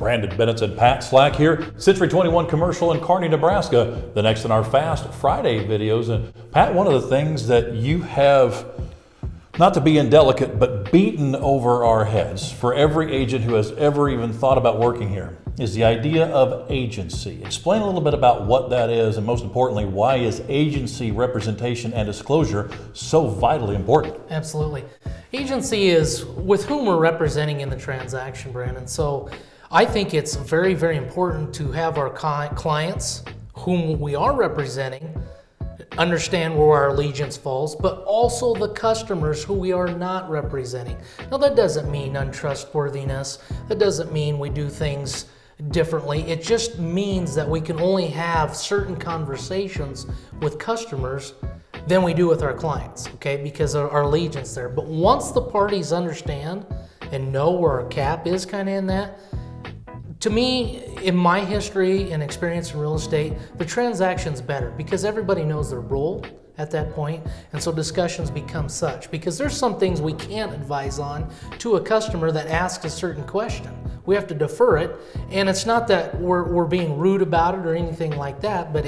Brandon Bennett and Pat Slack here, Century 21 Commercial in Kearney, Nebraska. The next in our Fast Friday videos. And Pat, one of the things that you have, not to be indelicate, but beaten over our heads for every agent who has ever even thought about working here is the idea of agency. Explain a little bit about what that is, and most importantly, why is agency representation and disclosure so vitally important? Absolutely. Agency is with whom we're representing in the transaction, Brandon. So I think it's very, very important to have our clients whom we are representing understand where our allegiance falls, but also the customers who we are not representing. Now, that doesn't mean untrustworthiness. That doesn't mean we do things differently. It just means that we can only have certain conversations with customers than we do with our clients, okay? Because our allegiance there. But once the parties understand and know where our cap is kind of in that, to me, in my history and experience in real estate, the transaction's better because everybody knows their role at that point, and so discussions become such. Because there's some things we can't advise on to a customer that asks a certain question. We have to defer it, and it's not that we're being rude about it or anything like that, but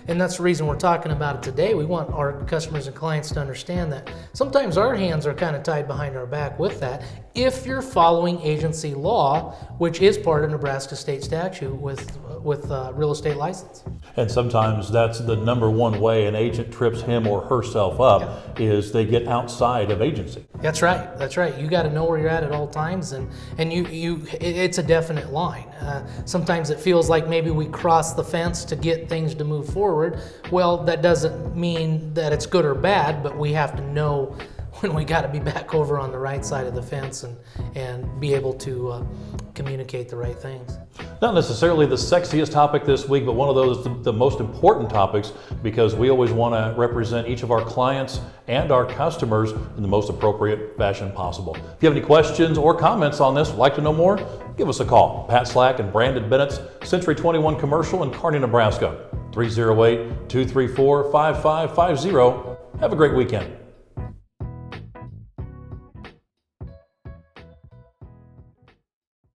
and that's the reason we're talking about it today. We want our customers and clients to understand that sometimes our hands are kind of tied behind our back with that if you're following agency law, which is part of Nebraska state statute with real estate license. And sometimes that's the number one way an agent trips him or herself up, is they get outside of agency. That's right. That's right. You got to know where you're at all times, and it's a definite line. Sometimes it feels like maybe we cross the fence to get things to move forward. Well, that doesn't mean that it's good or bad, but we have to know when we got to be back over on the right side of the fence and be able to communicate the right things. Not necessarily the sexiest topic this week, but one of those, the most important topics, because we always want to represent each of our clients and our customers in the most appropriate fashion possible. If you have any questions or comments on this, would like to know more, give us a call. Pat Slack and Brandon Bennett's Century 21 Commercial in Kearney, Nebraska, 308-234-5550. Have a great weekend.